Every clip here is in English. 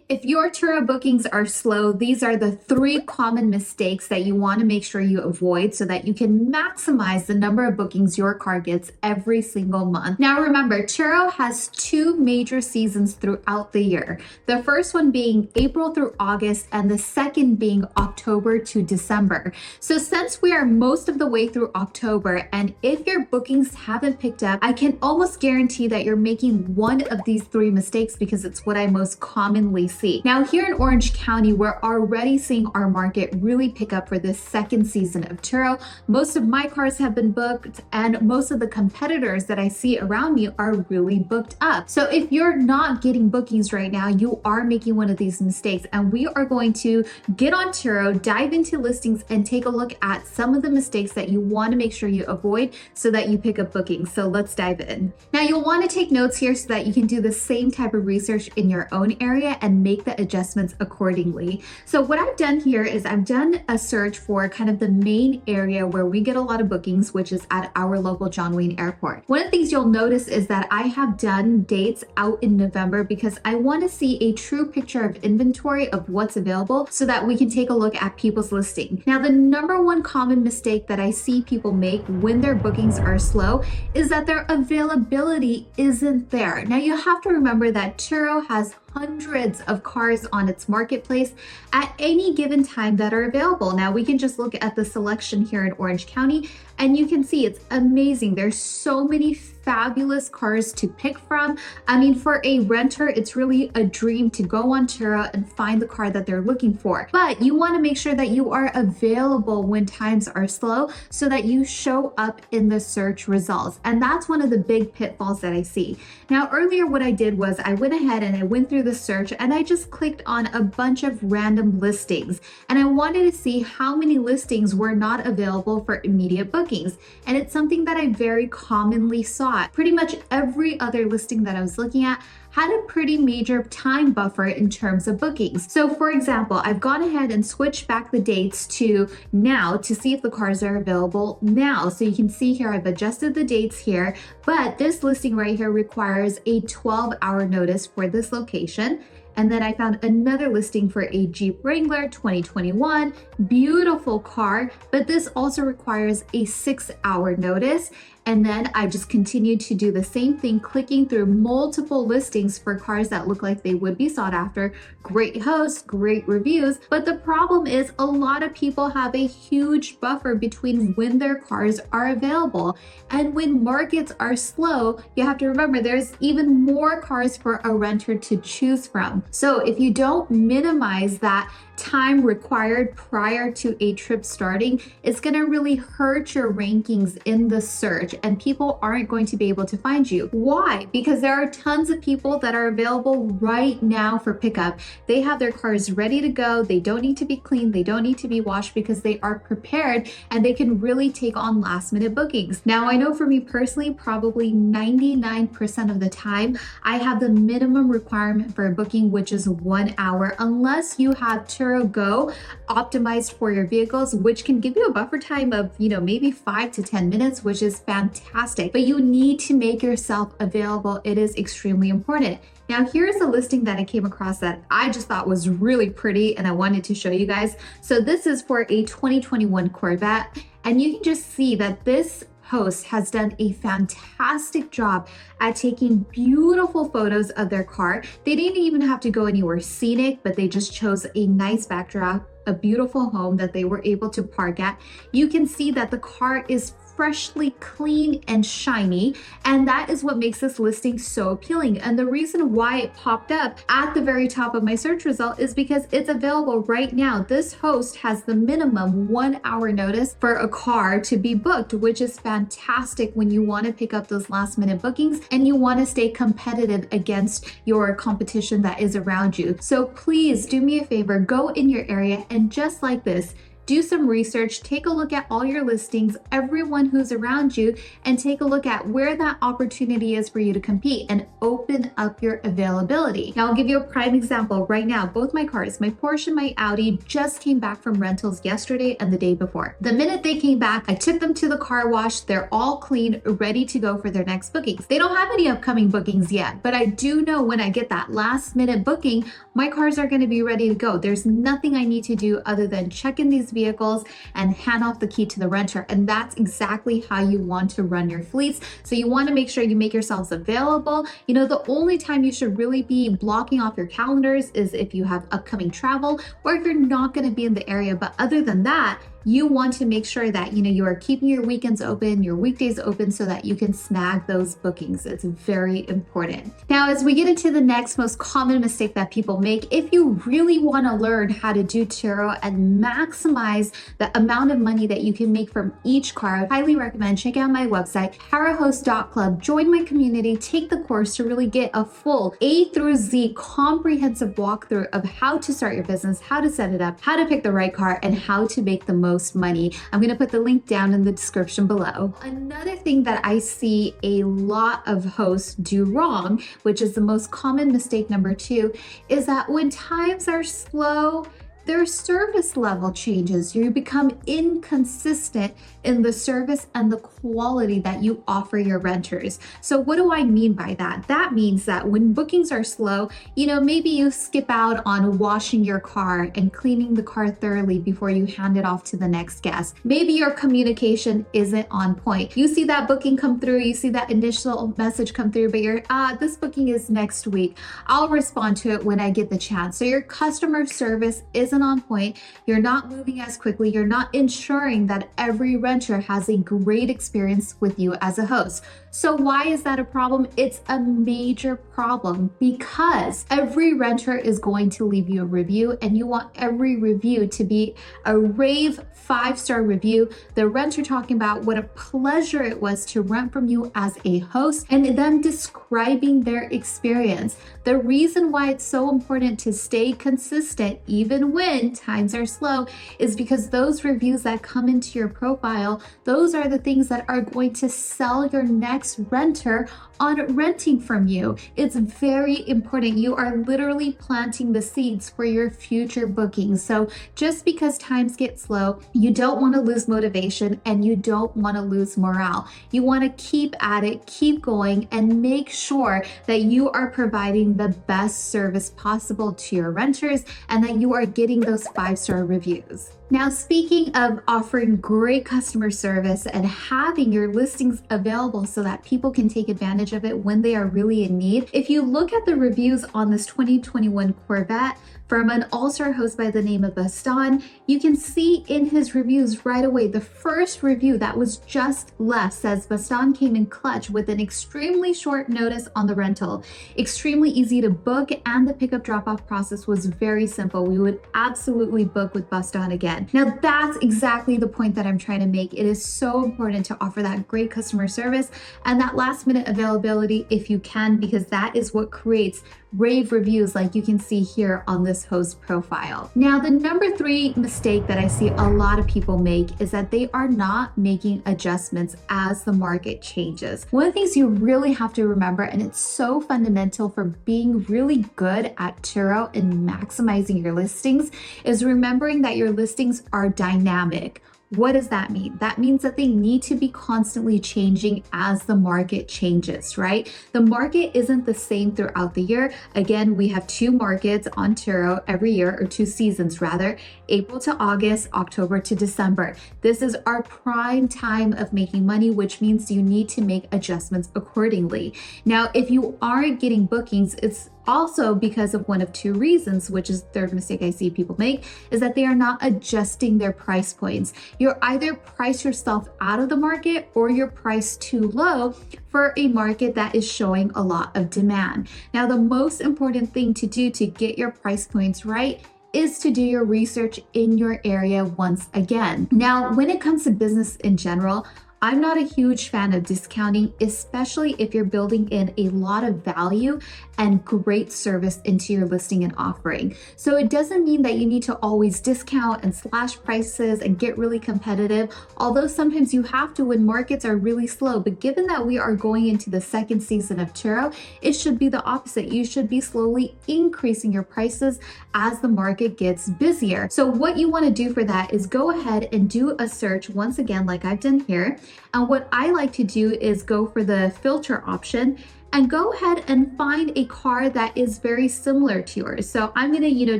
If your Turo bookings are slow, these are the 3 common mistakes that you want to make sure you avoid so that you can maximize the number of bookings your car gets every single month. Now remember, Turo has 2 major seasons throughout the year. The first one being April through August and the second being October to December. So since we are most of the way through October, and if your bookings haven't picked up, I can almost guarantee that you're making one of these 3 mistakes because it's what I most commonly see. Now here in Orange County, we're already seeing our market really pick up for this second season of Turo. Most of my cars have been booked and most of the competitors that I see around me are really booked up. So if you're not getting bookings right now, you are making one of these mistakes, and we are going to get on Turo, dive into listings, and take a look at some of the mistakes that you want to make sure you avoid so that you pick up bookings. So let's dive in. Now you'll want to take notes here so that you can do the same type of research in your own area and make the adjustments accordingly. So what I've done here is I've done a search for kind of the main area where we get a lot of bookings, which is at our local John Wayne Airport. One of the things you'll notice is that I have done dates out in November because I want to see a true picture of inventory of what's available so that we can take a look at people's listing. Now, the number one common mistake that I see people make when their bookings are slow is that their availability isn't there. Now, you have to remember that Turo has hundreds of cars on its marketplace at any given time that are available. Now we can just look at the selection here in Orange County and you can see it's amazing. There's so many fabulous cars to pick from. I mean, for a renter, it's really a dream to go on Turo and find the car that they're looking for. But you want to make sure that you are available when times are slow so that you show up in the search results. And that's one of the big pitfalls that I see. Now, earlier what I did was I went ahead and I went through the search and I just clicked on a bunch of random listings. And I wanted to see how many listings were not available for immediate bookings. And it's something that I very commonly saw. Pretty much every other listing that I was looking at had a pretty major time buffer in terms of bookings. So for example, I've gone ahead and switched back the dates to now to see if the cars are available now. So you can see here, I've adjusted the dates here, but this listing right here requires a 12-hour notice for this location. And then I found another listing for a Jeep Wrangler 2021, beautiful car, but this also requires a 6-hour notice. And then I just continued to do the same thing, clicking through multiple listings for cars that look like they would be sought after. Great hosts, great reviews. But the problem is a lot of people have a huge buffer between when their cars are available. And when markets are slow, you have to remember there's even more cars for a renter to choose from. So if you don't minimize that time required prior to a trip starting, it's going to really hurt your rankings in the search and people aren't going to be able to find you. Why? Because there are tons of people that are available right now for pickup. They have their cars ready to go. They don't need to be cleaned. They don't need to be washed because they are prepared and they can really take on last minute bookings. Now, I know for me personally, probably 99% of the time, I have the minimum requirement for a booking, which is 1 hour, unless you have Turo Go optimized for your vehicles, which can give you a buffer time of, maybe 5 to 10 minutes, which is fantastic. But you need to make yourself available. It is extremely important. Now, here's a listing that I came across that I just thought was really pretty and I wanted to show you guys. So this is for a 2021 Corvette, and you can just see that this host has done a fantastic job at taking beautiful photos of their car. They didn't even have to go anywhere scenic, but they just chose a nice backdrop, a beautiful home that they were able to park at. You can see that the car is freshly clean and shiny, and that is what makes this listing so appealing. And the reason why it popped up at the very top of my search result is because it's available right now. This host has the minimum 1 hour notice for a car to be booked, which is fantastic when you want to pick up those last minute bookings and you want to stay competitive against your competition that is around you. So please do me a favor, go in your area and just like this, do some research, take a look at all your listings, everyone who's around you, and take a look at where that opportunity is for you to compete and open up your availability. Now, I'll give you a prime example right now. Both my cars, my Porsche and my Audi, just came back from rentals yesterday and the day before. The minute they came back, I took them to the car wash. They're all clean, ready to go for their next bookings. They don't have any upcoming bookings yet, but I do know when I get that last minute booking, my cars are going to be ready to go. There's nothing I need to do other than check in these vehicles and hand off the key to the renter. And that's exactly how you want to run your fleets. So you want to make sure you make yourselves available. You know, the only time you should really be blocking off your calendars is if you have upcoming travel or if you're not going to be in the area. But other than that, you want to make sure that, you know, you are keeping your weekends open, your weekdays open so that you can snag those bookings. It's very important. Now, as we get into the next most common mistake that people make, if you really want to learn how to do Turo and maximize the amount of money that you can make from each car, I highly recommend check out my website, parahost.club. Join my community, take the course to really get a full A through Z comprehensive walkthrough of how to start your business, how to set it up, how to pick the right car, and how to make the most money. I'm going to put the link down in the description below. Another thing that I see a lot of hosts do wrong, which is the most common mistake number 2, is that when times are slow, their service level changes. You become inconsistent in the service and the quality that you offer your renters. So what do I mean by that? That means that when bookings are slow, you know, maybe you skip out on washing your car and cleaning the car thoroughly before you hand it off to the next guest. Maybe your communication isn't on point. You see that booking come through, you see that initial message come through, but you're, this booking is next week. I'll respond to it when I get the chance. So your customer service isn't on point. You're not moving as quickly. You're not ensuring that every renter has a great experience with you as a host. So why is that a problem? It's a major problem because every renter is going to leave you a review and you want every review to be a rave 5-star review. The renter talking about what a pleasure it was to rent from you as a host and them describing their experience. The reason why it's so important to stay consistent even when times are slow is because those reviews that come into your profile, those are the things that are going to sell your next renter on renting from you. It's very important. You are literally planting the seeds for your future bookings. So just because times get slow, you don't want to lose motivation and you don't want to lose morale. You want to keep at it, keep going, and make sure that you are providing the best service possible to your renters and that you are getting those 5-star reviews. Now, speaking of offering great customer service and having your listings available so that people can take advantage of it when they are really in need, if you look at the reviews on this 2021 Corvette from an all-star host by the name of Baston, you can see in his reviews right away, the first review that was just left says Baston came in clutch with an extremely short notice on the rental, extremely easy to book, and the pickup drop-off process was very simple. We would absolutely book with Baston again. Now, that's exactly the point that I'm trying to make. It is so important to offer that great customer service and that last-minute availability if you can, because that is what creates rave reviews like you can see here on this host profile. Now, the number 3 mistake that I see a lot of people make is that they are not making adjustments as the market changes. One of the things you really have to remember, and it's so fundamental for being really good at Turo and maximizing your listings, is remembering that your listings are dynamic. What does that mean? That means that they need to be constantly changing as the market changes, right? The market isn't the same throughout the year. Again, we have 2 markets on Turo every year, or 2 seasons rather, April to August, October to December. This is our prime time of making money, which means you need to make adjustments accordingly. Now, if you aren't getting bookings, it's also because of one of 2 reasons, which is the third mistake I see people make, is that they are not adjusting their price points. You're either price yourself out of the market or you're priced too low for a market that is showing a lot of demand. Now, the most important thing to do to get your price points right is to do your research in your area once again. Now, when it comes to business in general, I'm not a huge fan of discounting, especially if you're building in a lot of value and great service into your listing and offering. So it doesn't mean that you need to always discount and slash prices and get really competitive, although sometimes you have to when markets are really slow. But given that we are going into the second season of Turo, it should be the opposite. You should be slowly increasing your prices as the market gets busier. So what you want to do for that is go ahead and do a search once again, like I've done here. And what I like to do is go for the filter option and go ahead and find a car that is very similar to yours. So I'm going to,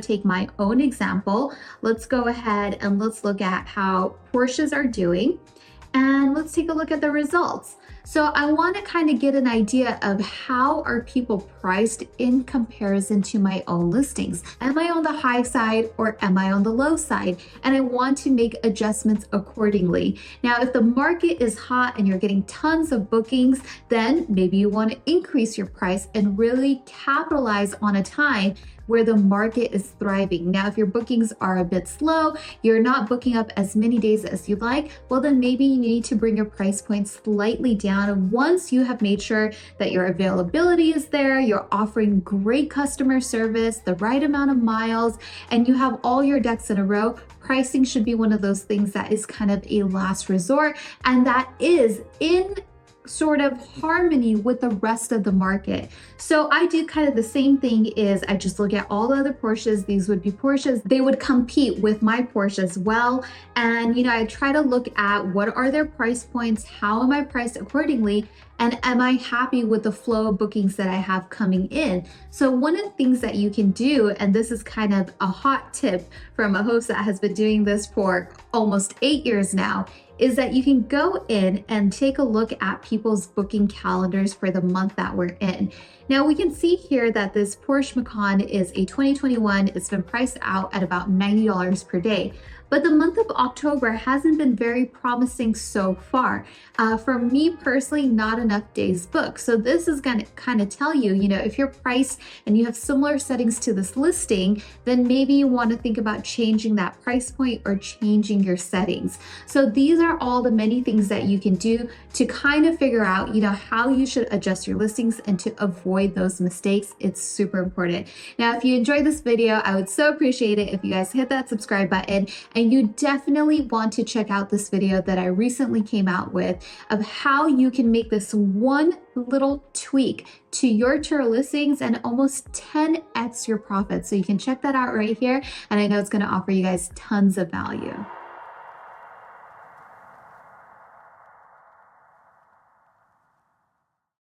take my own example. Let's go ahead and let's look at how Porsches are doing. And let's take a look at the results. So I want to kind of get an idea of how are people priced in comparison to my own listings. Am I on the high side or am I on the low side? And I want to make adjustments accordingly. Now, if the market is hot and you're getting tons of bookings, then maybe you want to increase your price and really capitalize on a time where the market is thriving. Now, if your bookings are a bit slow, you're not booking up as many days as you'd like, well, then maybe you need to bring your price point slightly down once you have made sure that your availability is there, you're offering great customer service, the right amount of miles, and you have all your ducks in a row. Pricing should be one of those things that is kind of a last resort, and that is in sort of harmony with the rest of the market. So I do kind of the same thing is I just look at all the other Porsches. These would be Porsches. They would compete with my Porsche as well. And, I try to look at what are their price points? How am I priced accordingly? And am I happy with the flow of bookings that I have coming in? So one of the things that you can do, and this is kind of a hot tip from a host that has been doing this for almost 8 years now, is that you can go in and take a look at people's booking calendars for the month that we're in. Now we can see here that this Porsche Macan is a 2021. It's been priced out at about $90 per day. But the month of October hasn't been very promising so far. For me personally, not enough days booked. So this is going to kind of tell you, if you're priced and you have similar settings to this listing, then maybe you want to think about changing that price point or changing your settings. So these are all the many things that you can do to kind of figure out, how you should adjust your listings and to avoid those mistakes. It's super important. Now, if you enjoyed this video, I would so appreciate it if you guys hit that subscribe button. And you definitely want to check out this video that I recently came out with of how you can make this one little tweak to your Turo listings and almost 10x your profits. So you can check that out right here. And I know it's going to offer you guys tons of value.